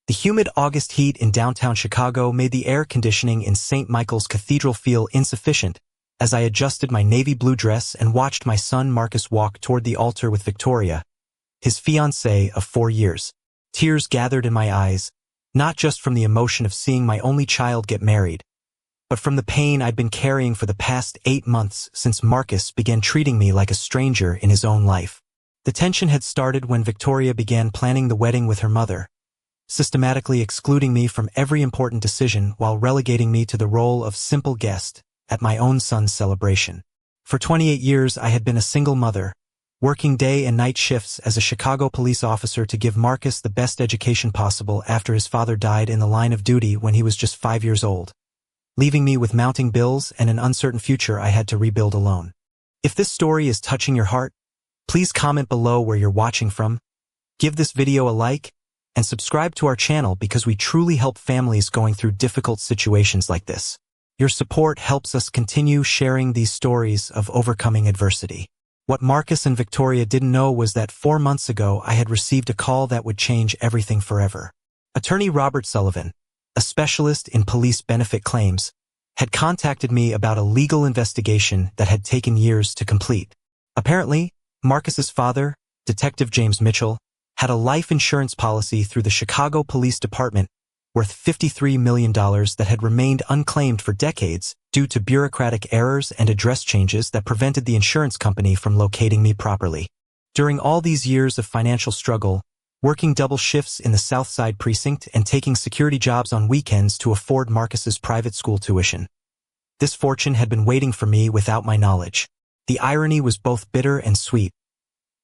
The humid August heat in downtown Chicago made the air conditioning in St. Michael's Cathedral feel insufficient as I adjusted my navy blue dress and watched my son Marcus walk toward the altar with Victoria, his fiancée of 4 years. Tears gathered in my eyes, not just from the emotion of seeing my only child get married, but from the pain I'd been carrying for the past 8 months since Marcus began treating me like a stranger in his own life. The tension had started when Victoria began planning the wedding with her mother, systematically excluding me from every important decision while relegating me to the role of simple guest at my own son's celebration. For 28 years I had been a single mother, working day and night shifts as a Chicago police officer to give Marcus the best education possible after his father died in the line of duty when he was just 5 years old, leaving me with mounting bills and an uncertain future I had to rebuild alone. If this story is touching your heart, please comment below where you're watching from, give this video a like, and subscribe to our channel because we truly help families going through difficult situations like this. Your support helps us continue sharing these stories of overcoming adversity. What Marcus and Victoria didn't know was that 4 months ago I had received a call that would change everything forever. Attorney Robert Sullivan, a specialist in police benefit claims, had contacted me about a legal investigation that had taken years to complete. Apparently, Marcus's father, Detective James Mitchell, had a life insurance policy through the Chicago Police Department worth $53 million that had remained unclaimed for decades due to bureaucratic errors and address changes that prevented the insurance company from locating me properly. During all these years of financial struggle, working double shifts in the South Side precinct and taking security jobs on weekends to afford Marcus's private school tuition, this fortune had been waiting for me without my knowledge. The irony was both bitter and sweet.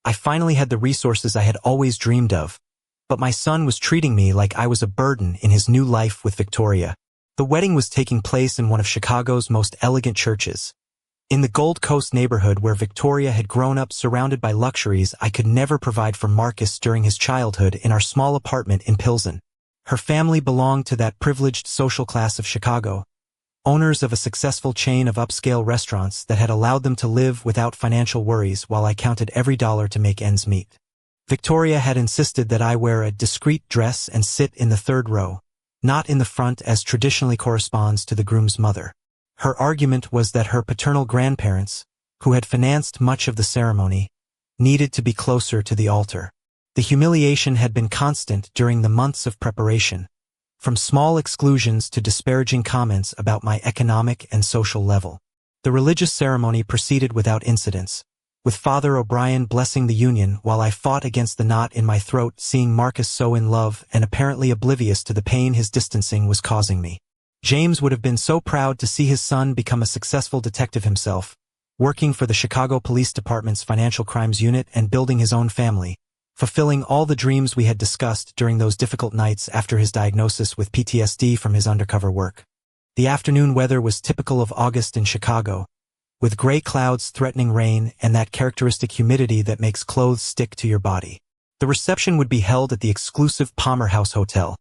I finally had the resources I had always dreamed of, but my son was treating me like I was a burden in his new life with Victoria. The wedding was taking place in one of Chicago's most elegant churches, in the Gold Coast neighborhood where Victoria had grown up surrounded by luxuries I could never provide for Marcus during his childhood in our small apartment in Pilsen. Her family belonged to that privileged social class of Chicago, owners of a successful chain of upscale restaurants that had allowed them to live without financial worries while I counted every dollar to make ends meet. Victoria had insisted that I wear a discreet dress and sit in the third row, not in the front as traditionally corresponds to the groom's mother. Her argument was that her paternal grandparents, who had financed much of the ceremony, needed to be closer to the altar. The humiliation had been constant during the months of preparation, from small exclusions to disparaging comments about my economic and social level. The religious ceremony proceeded without incidents, with Father O'Brien blessing the union while I fought against the knot in my throat seeing Marcus so in love and apparently oblivious to the pain his distancing was causing me. James would have been so proud to see his son become a successful detective himself, working for the Chicago Police Department's Financial Crimes Unit and building his own family, fulfilling all the dreams we had discussed during those difficult nights after his diagnosis with PTSD from his undercover work. The afternoon weather was typical of August in Chicago, with gray clouds threatening rain and that characteristic humidity that makes clothes stick to your body. The reception would be held at the exclusive Palmer House Hotel,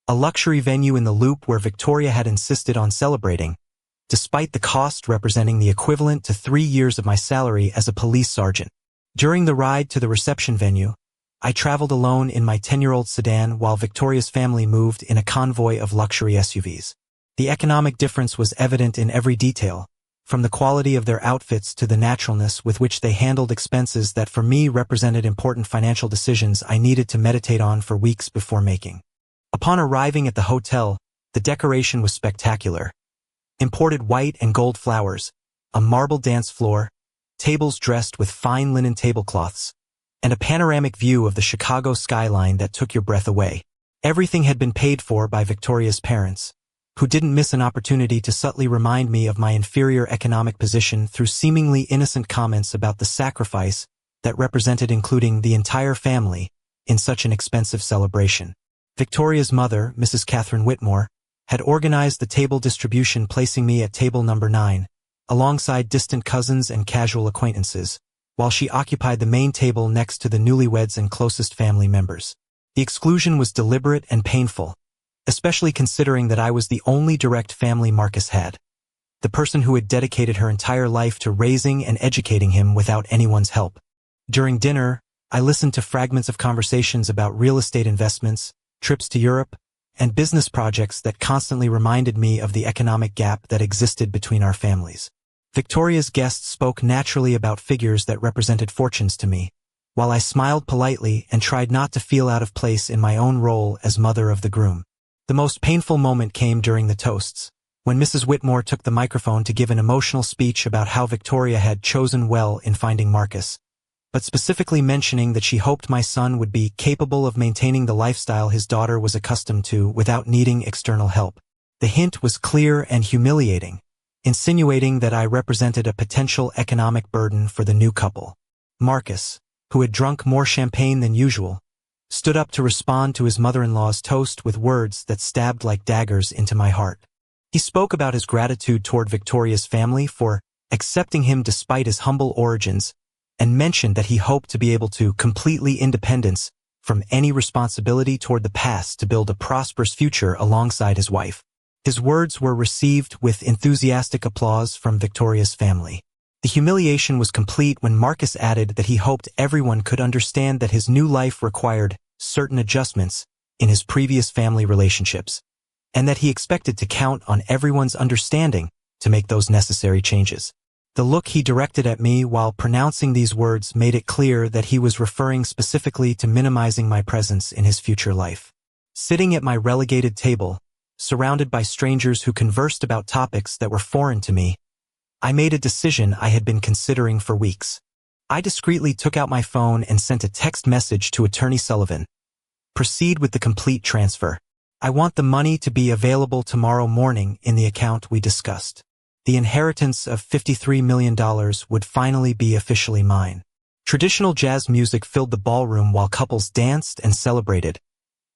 a luxury venue in the Loop where Victoria had insisted on celebrating, despite the cost representing the equivalent to 3 years of my salary as a police sergeant. During the ride to the reception venue, I traveled alone in my 10-year-old sedan while Victoria's family moved in a convoy of luxury SUVs. The economic difference was evident in every detail, from the quality of their outfits to the naturalness with which they handled expenses that for me represented important financial decisions I needed to meditate on for weeks before making. Upon arriving at the hotel, the decoration was spectacular. Imported white and gold flowers, a marble dance floor, tables dressed with fine linen tablecloths, and a panoramic view of the Chicago skyline that took your breath away. Everything had been paid for by Victoria's parents, who didn't miss an opportunity to subtly remind me of my inferior economic position through seemingly innocent comments about the sacrifice that represented including the entire family in such an expensive celebration. Victoria's mother, Mrs. Catherine Whitmore, had organized the table distribution, placing me at table number 9, alongside distant cousins and casual acquaintances, while she occupied the main table next to the newlyweds and closest family members. The exclusion was deliberate and painful, especially considering that I was the only direct family Marcus had, the person who had dedicated her entire life to raising and educating him without anyone's help. During dinner, I listened to fragments of conversations about real estate investments, trips to Europe, and business projects that constantly reminded me of the economic gap that existed between our families. Victoria's guests spoke naturally about figures that represented fortunes to me, while I smiled politely and tried not to feel out of place in my own role as mother of the groom. The most painful moment came during the toasts, when Mrs. Whitmore took the microphone to give an emotional speech about how Victoria had chosen well in finding Marcus, but specifically mentioning that she hoped my son would be capable of maintaining the lifestyle his daughter was accustomed to without needing external help. The hint was clear and humiliating, insinuating that I represented a potential economic burden for the new couple. Marcus, who had drunk more champagne than usual, stood up to respond to his mother-in-law's toast with words that stabbed like daggers into my heart. He spoke about his gratitude toward Victoria's family for accepting him despite his humble origins, and mentioned that he hoped to be able to completely independence from any responsibility toward the past to build a prosperous future alongside his wife. His words were received with enthusiastic applause from Victoria's family. The humiliation was complete when Marcus added that he hoped everyone could understand that his new life required certain adjustments in his previous family relationships, and that he expected to count on everyone's understanding to make those necessary changes. The look he directed at me while pronouncing these words made it clear that he was referring specifically to minimizing my presence in his future life. Sitting at my relegated table, surrounded by strangers who conversed about topics that were foreign to me, I made a decision I had been considering for weeks. I discreetly took out my phone and sent a text message to Attorney Sullivan. Proceed with the complete transfer. I want the money to be available tomorrow morning in the account we discussed. The inheritance of $53 million would finally be officially mine. Traditional jazz music filled the ballroom while couples danced and celebrated,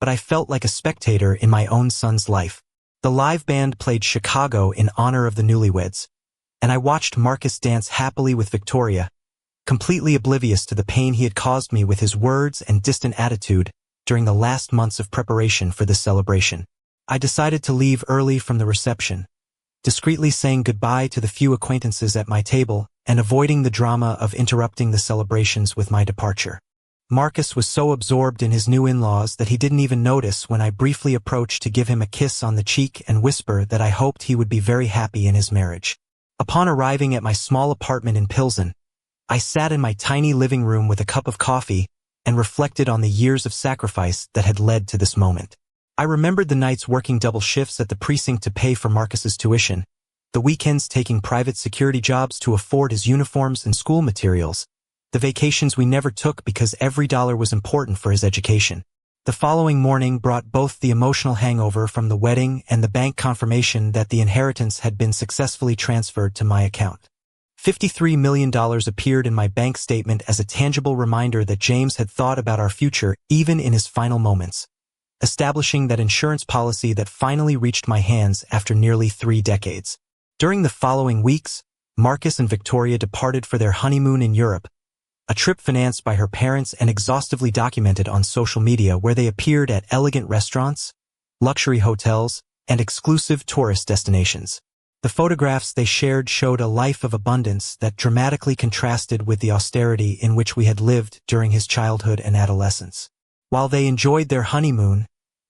but I felt like a spectator in my own son's life. The live band played Chicago in honor of the newlyweds, and I watched Marcus dance happily with Victoria, completely oblivious to the pain he had caused me with his words and distant attitude during the last months of preparation for this celebration. I decided to leave early from the reception, discreetly saying goodbye to the few acquaintances at my table and avoiding the drama of interrupting the celebrations with my departure. Marcus was so absorbed in his new in-laws that he didn't even notice when I briefly approached to give him a kiss on the cheek and whisper that I hoped he would be very happy in his marriage. Upon arriving at my small apartment in Pilsen, I sat in my tiny living room with a cup of coffee and reflected on the years of sacrifice that had led to this moment. I remembered the nights working double shifts at the precinct to pay for Marcus's tuition, the weekends taking private security jobs to afford his uniforms and school materials, the vacations we never took because every dollar was important for his education. The following morning brought both the emotional hangover from the wedding and the bank confirmation that the inheritance had been successfully transferred to my account. $53 million appeared in my bank statement as a tangible reminder that James had thought about our future even in his final moments, establishing that insurance policy that finally reached my hands after nearly 3 decades. During the following weeks, Marcus and Victoria departed for their honeymoon in Europe, a trip financed by her parents and exhaustively documented on social media, where they appeared at elegant restaurants, luxury hotels, and exclusive tourist destinations. The photographs they shared showed a life of abundance that dramatically contrasted with the austerity in which we had lived during his childhood and adolescence. While they enjoyed their honeymoon,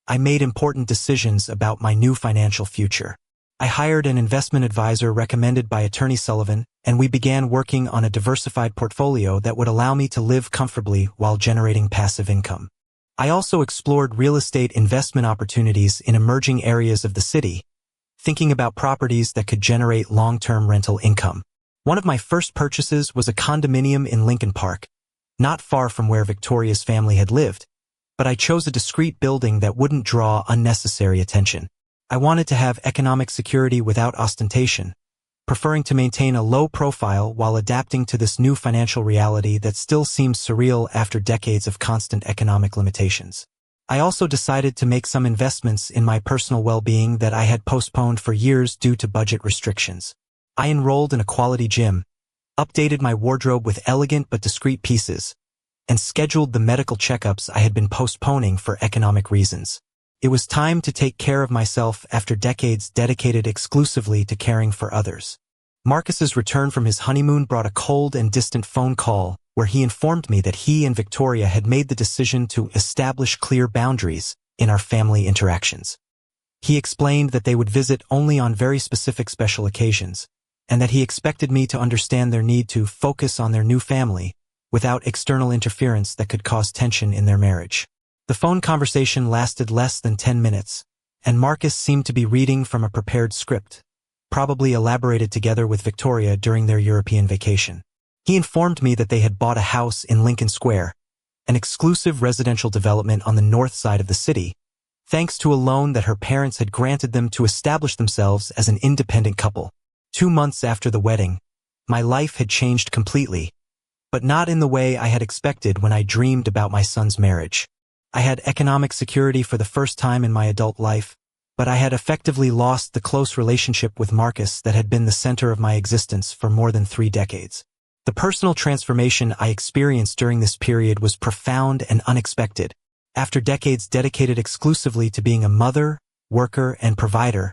I made important decisions about my new financial future. I hired an investment advisor recommended by Attorney Sullivan, and we began working on a diversified portfolio that would allow me to live comfortably while generating passive income. I also explored real estate investment opportunities in emerging areas of the city, thinking about properties that could generate long-term rental income. One of my first purchases was a condominium in Lincoln Park, not far from where Victoria's family had lived, but I chose a discreet building that wouldn't draw unnecessary attention. I wanted to have economic security without ostentation, preferring to maintain a low profile while adapting to this new financial reality that still seems surreal after decades of constant economic limitations. I also decided to make some investments in my personal well-being that I had postponed for years due to budget restrictions. I enrolled in a quality gym, updated my wardrobe with elegant but discreet pieces, and scheduled the medical checkups I had been postponing for economic reasons. It was time to take care of myself after decades dedicated exclusively to caring for others. Marcus's return from his honeymoon brought a cold and distant phone call where he informed me that he and Victoria had made the decision to establish clear boundaries in our family interactions. He explained that they would visit only on very specific special occasions, and that he expected me to understand their need to focus on their new family without external interference that could cause tension in their marriage. The phone conversation lasted less than 10 minutes, and Marcus seemed to be reading from a prepared script, probably elaborated together with Victoria during their European vacation. He informed me that they had bought a house in Lincoln Square, an exclusive residential development on the north side of the city, thanks to a loan that her parents had granted them to establish themselves as an independent couple. 2 months after the wedding, my life had changed completely, but not in the way I had expected when I dreamed about my son's marriage. I had economic security for the first time in my adult life, but I had effectively lost the close relationship with Marcus that had been the center of my existence for more than 3 decades. The personal transformation I experienced during this period was profound and unexpected. After decades dedicated exclusively to being a mother, worker, and provider,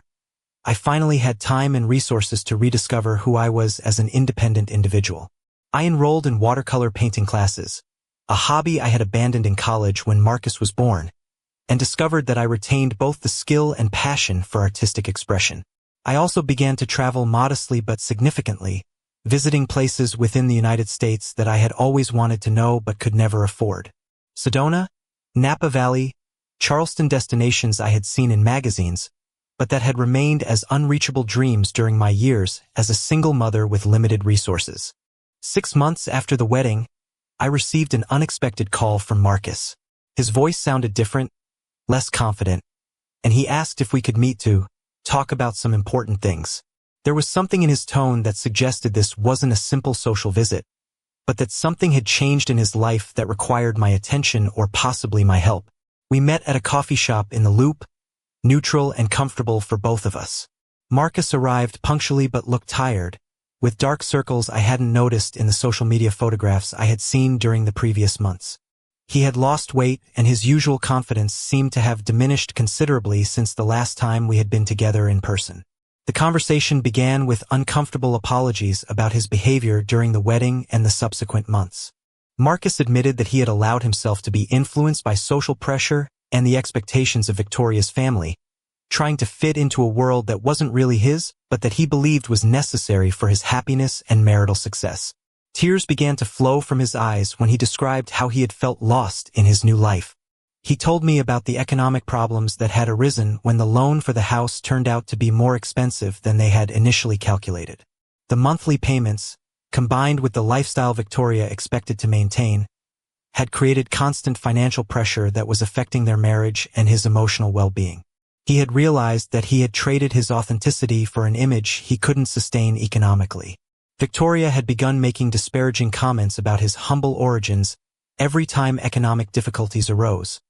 I finally had time and resources to rediscover who I was as an independent individual. I enrolled in watercolor painting classes, a hobby I had abandoned in college when Marcus was born, and discovered that I retained both the skill and passion for artistic expression. I also began to travel modestly but significantly, visiting places within the United States that I had always wanted to know but could never afford. Sedona, Napa Valley, Charleston, destinations I had seen in magazines, but that had remained as unreachable dreams during my years as a single mother with limited resources. 6 months after the wedding, I received an unexpected call from Marcus. His voice sounded different, less confident, and he asked if we could meet to talk about some important things. There was something in his tone that suggested this wasn't a simple social visit, but that something had changed in his life that required my attention or possibly my help. We met at a coffee shop in the Loop, neutral and comfortable for both of us. Marcus arrived punctually but looked tired, with dark circles I hadn't noticed in the social media photographs I had seen during the previous months. He had lost weight, and his usual confidence seemed to have diminished considerably since the last time we had been together in person. The conversation began with uncomfortable apologies about his behavior during the wedding and the subsequent months. Marcus admitted that he had allowed himself to be influenced by social pressure and the expectations of Victoria's family, trying to fit into a world that wasn't really his, but that he believed was necessary for his happiness and marital success. Tears began to flow from his eyes when he described how he had felt lost in his new life. He told me about the economic problems that had arisen when the loan for the house turned out to be more expensive than they had initially calculated. The monthly payments, combined with the lifestyle Victoria expected to maintain, had created constant financial pressure that was affecting their marriage and his emotional well-being. He had realized that he had traded his authenticity for an image he couldn't sustain economically. Victoria had begun making disparaging comments about his humble origins every time economic difficulties arose,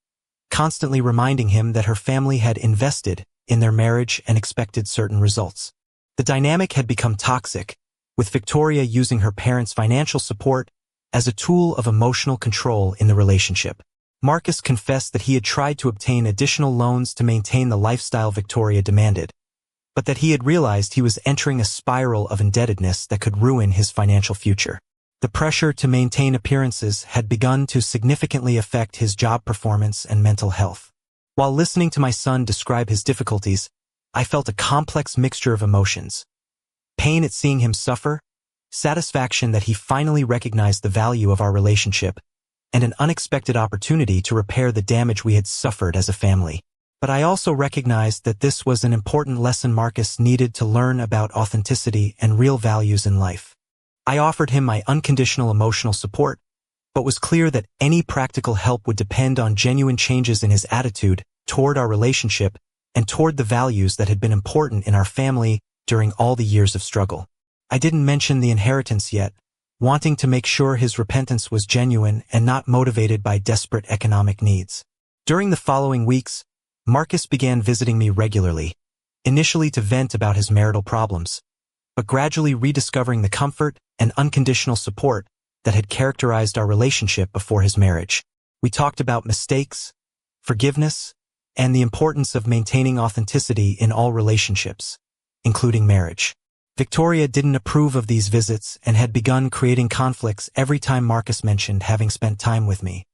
constantly reminding him that her family had invested in their marriage and expected certain results. The dynamic had become toxic, with Victoria using her parents' financial support as a tool of emotional control in the relationship. Marcus confessed that he had tried to obtain additional loans to maintain the lifestyle Victoria demanded, but that he had realized he was entering a spiral of indebtedness that could ruin his financial future. The pressure to maintain appearances had begun to significantly affect his job performance and mental health. While listening to my son describe his difficulties, I felt a complex mixture of emotions. Pain at seeing him suffer, satisfaction that he finally recognized the value of our relationship, and an unexpected opportunity to repair the damage we had suffered as a family. But I also recognized that this was an important lesson Marcus needed to learn about authenticity and real values in life. I offered him my unconditional emotional support, but was clear that any practical help would depend on genuine changes in his attitude toward our relationship and toward the values that had been important in our family during all the years of struggle. I didn't mention the inheritance yet, wanting to make sure his repentance was genuine and not motivated by desperate economic needs. During the following weeks, Marcus began visiting me regularly, initially to vent about his marital problems, but gradually rediscovering the comfort and unconditional support that had characterized our relationship before his marriage. We talked about mistakes, forgiveness, and the importance of maintaining authenticity in all relationships, including marriage. Victoria didn't approve of these visits and had begun creating conflicts every time Marcus mentioned having spent time with me.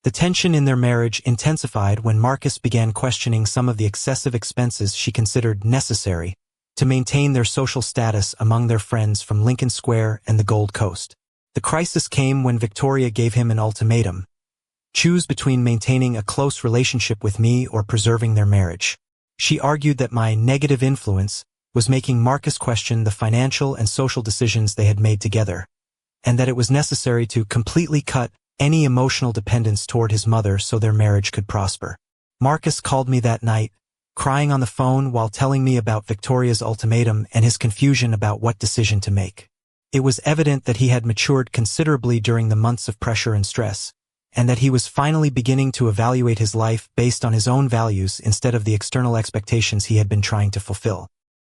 The tension in their marriage intensified when Marcus began questioning some of the excessive expenses she considered necessary to maintain their social status among their friends from Lincoln Square and the Gold Coast. The crisis came when Victoria gave him an ultimatum: choose between maintaining a close relationship with me or preserving their marriage. She argued that my negative influence was making Marcus question the financial and social decisions they had made together, and that it was necessary to completely cut any emotional dependence toward his mother so their marriage could prosper. Marcus called me that night, crying on the phone while telling me about Victoria's ultimatum and his confusion about what decision to make. It was evident that he had matured considerably during the months of pressure and stress, and that he was finally beginning to evaluate his life based on his own values instead of the external expectations he had been trying to fulfill.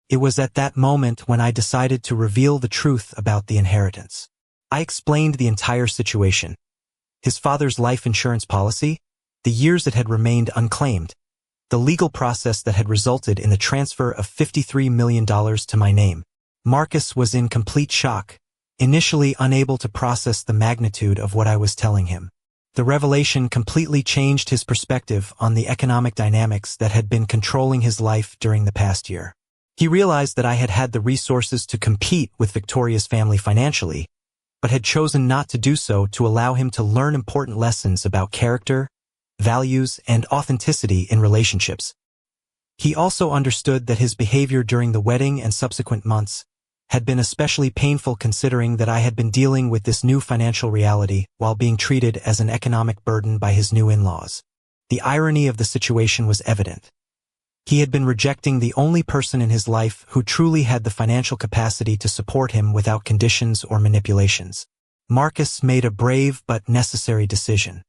It was at that moment when I decided to reveal the truth about the inheritance. I explained the entire situation: his father's life insurance policy, the years it had remained unclaimed, the legal process that had resulted in the transfer of $53 million to my name. Marcus was in complete shock, initially unable to process the magnitude of what I was telling him. The revelation completely changed his perspective on the economic dynamics that had been controlling his life during the past year. He realized that I had had the resources to compete with Victoria's family financially, but had chosen not to do so to allow him to learn important lessons about character, values, and authenticity in relationships. He also understood that his behavior during the wedding and subsequent months had been especially painful, considering that I had been dealing with this new financial reality while being treated as an economic burden by his new in-laws. The irony of the situation was evident. He had been rejecting the only person in his life who truly had the financial capacity to support him without conditions or manipulations. Marcus made a brave but necessary decision.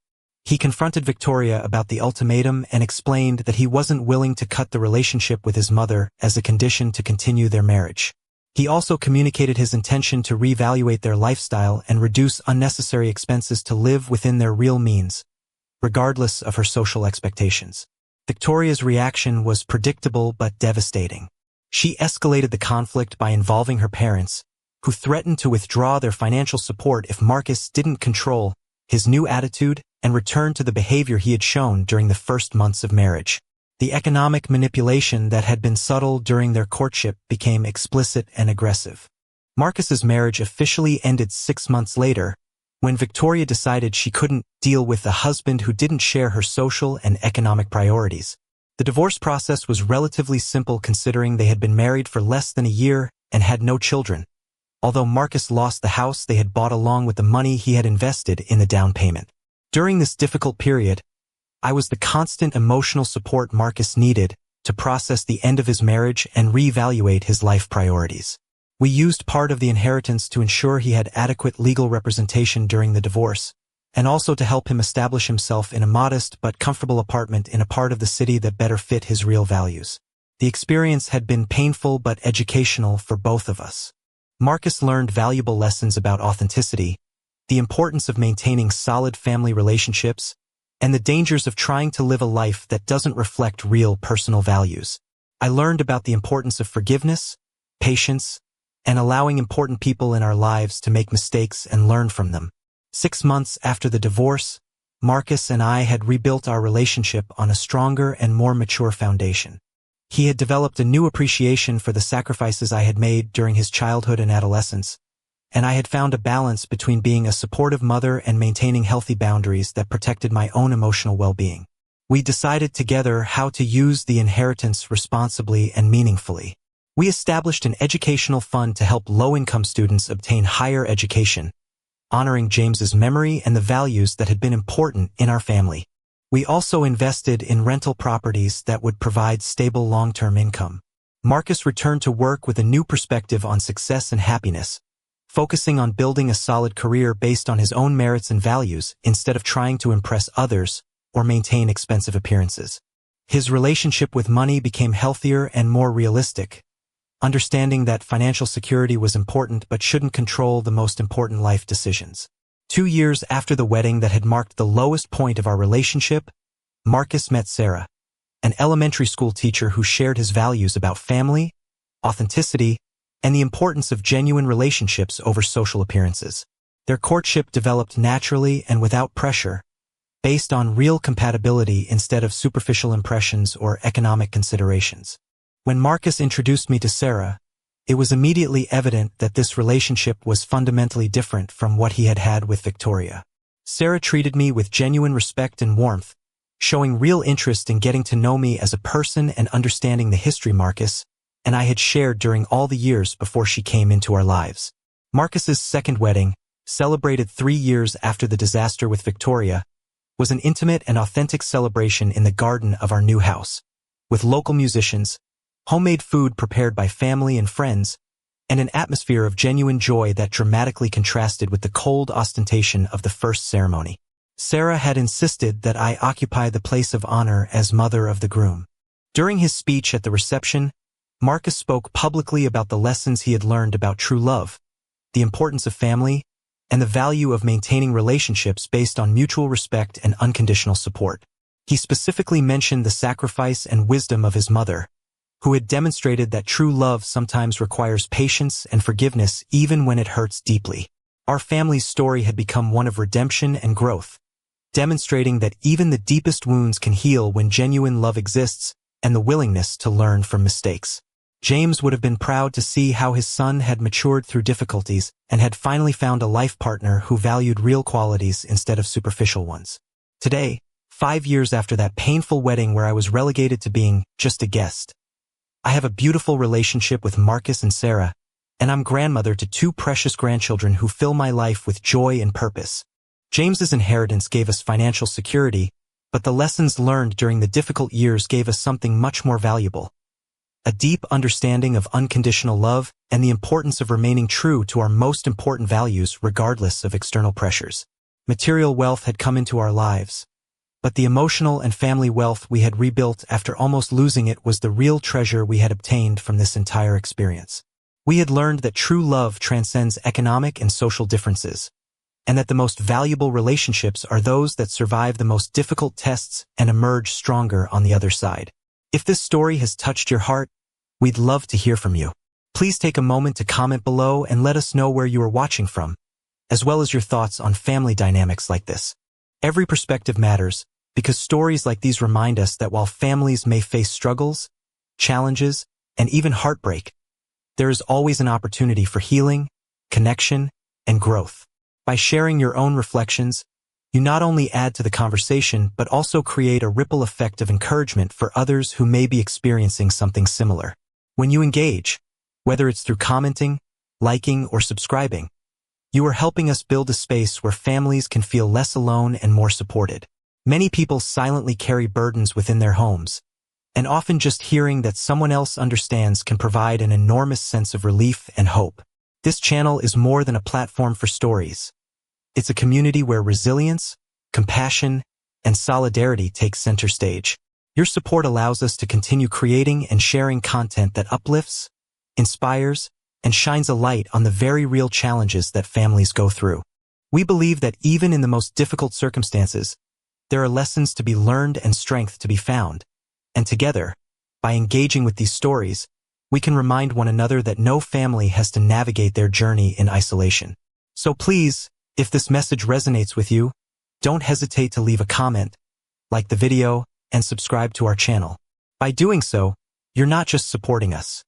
He confronted Victoria about the ultimatum and explained that he wasn't willing to cut the relationship with his mother as a condition to continue their marriage. He also communicated his intention to reevaluate their lifestyle and reduce unnecessary expenses to live within their real means, regardless of her social expectations. Victoria's reaction was predictable but devastating. She escalated the conflict by involving her parents, who threatened to withdraw their financial support if Marcus didn't control his new attitude and return to the behavior he had shown during the first months of marriage. The economic manipulation that had been subtle during their courtship became explicit and aggressive. Marcus's marriage officially ended 6 months later, when Victoria decided she couldn't deal with a husband who didn't share her social and economic priorities. The divorce process was relatively simple, considering they had been married for less than a year and had no children, although Marcus lost the house they had bought along with the money he had invested in the down payment. During this difficult period, I was the constant emotional support Marcus needed to process the end of his marriage and reevaluate his life priorities. We used part of the inheritance to ensure he had adequate legal representation during the divorce, and also to help him establish himself in a modest but comfortable apartment in a part of the city that better fit his real values. The experience had been painful but educational for both of us. Marcus learned valuable lessons about authenticity, the importance of maintaining solid family relationships, and the dangers of trying to live a life that doesn't reflect real personal values. I learned about the importance of forgiveness, patience, and allowing important people in our lives to make mistakes and learn from them. 6 months after the divorce, Marcus and I had rebuilt our relationship on a stronger and more mature foundation. He had developed a new appreciation for the sacrifices I had made during his childhood and adolescence, and I had found a balance between being a supportive mother and maintaining healthy boundaries that protected my own emotional well-being. We decided together how to use the inheritance responsibly and meaningfully. We established an educational fund to help low-income students obtain higher education, honoring James's memory and the values that had been important in our family. We also invested in rental properties that would provide stable long-term income. Marcus returned to work with a new perspective on success and happiness, focusing on building a solid career based on his own merits and values instead of trying to impress others or maintain expensive appearances. His relationship with money became healthier and more realistic, understanding that financial security was important but shouldn't control the most important life decisions. 2 years after the wedding that had marked the lowest point of our relationship, Marcus met Sarah, an elementary school teacher who shared his values about family, authenticity, and the importance of genuine relationships over social appearances. Their courtship developed naturally and without pressure, based on real compatibility instead of superficial impressions or economic considerations. When Marcus introduced me to Sarah, it was immediately evident that this relationship was fundamentally different from what he had had with Victoria. Sarah treated me with genuine respect and warmth, showing real interest in getting to know me as a person and understanding the history Marcus and I had shared during all the years before she came into our lives. Marcus's second wedding, celebrated 3 years after the disaster with Victoria, was an intimate and authentic celebration in the garden of our new house, with local musicians, homemade food prepared by family and friends, and an atmosphere of genuine joy that dramatically contrasted with the cold ostentation of the first ceremony. Sarah had insisted that I occupy the place of honor as mother of the groom. During his speech at the reception, Marcus spoke publicly about the lessons he had learned about true love, the importance of family, and the value of maintaining relationships based on mutual respect and unconditional support. He specifically mentioned the sacrifice and wisdom of his mother, who had demonstrated that true love sometimes requires patience and forgiveness even when it hurts deeply. Our family's story had become one of redemption and growth, demonstrating that even the deepest wounds can heal when genuine love exists and the willingness to learn from mistakes. James would have been proud to see how his son had matured through difficulties and had finally found a life partner who valued real qualities instead of superficial ones. Today, 5 years after that painful wedding where I was relegated to being just a guest, I have a beautiful relationship with Marcus and Sarah, and I'm grandmother to 2 precious grandchildren who fill my life with joy and purpose. James's inheritance gave us financial security, but the lessons learned during the difficult years gave us something much more valuable: a deep understanding of unconditional love and the importance of remaining true to our most important values regardless of external pressures. Material wealth had come into our lives, but the emotional and family wealth we had rebuilt after almost losing it was the real treasure we had obtained from this entire experience. We had learned that true love transcends economic and social differences, and that the most valuable relationships are those that survive the most difficult tests and emerge stronger on the other side. If this story has touched your heart, we'd love to hear from you. Please take a moment to comment below and let us know where you are watching from, as well as your thoughts on family dynamics like this. Every perspective matters, because stories like these remind us that while families may face struggles, challenges, and even heartbreak, there is always an opportunity for healing, connection, and growth. By sharing your own reflections, you not only add to the conversation but also create a ripple effect of encouragement for others who may be experiencing something similar. When you engage, whether it's through commenting, liking, or subscribing, you are helping us build a space where families can feel less alone and more supported. Many people silently carry burdens within their homes, and often just hearing that someone else understands can provide an enormous sense of relief and hope. This channel is more than a platform for stories. It's a community where resilience, compassion, and solidarity take center stage. Your support allows us to continue creating and sharing content that uplifts, inspires, and shines a light on the very real challenges that families go through. We believe that even in the most difficult circumstances, there are lessons to be learned and strength to be found. And together, by engaging with these stories, we can remind one another that no family has to navigate their journey in isolation. So please, if this message resonates with you, don't hesitate to leave a comment, like the video, and subscribe to our channel. By doing so, you're not just supporting us.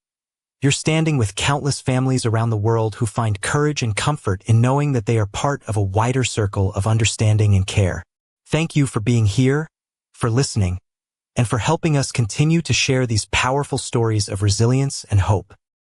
You're standing with countless families around the world who find courage and comfort in knowing that they are part of a wider circle of understanding and care. Thank you for being here, for listening, and for helping us continue to share these powerful stories of resilience and hope.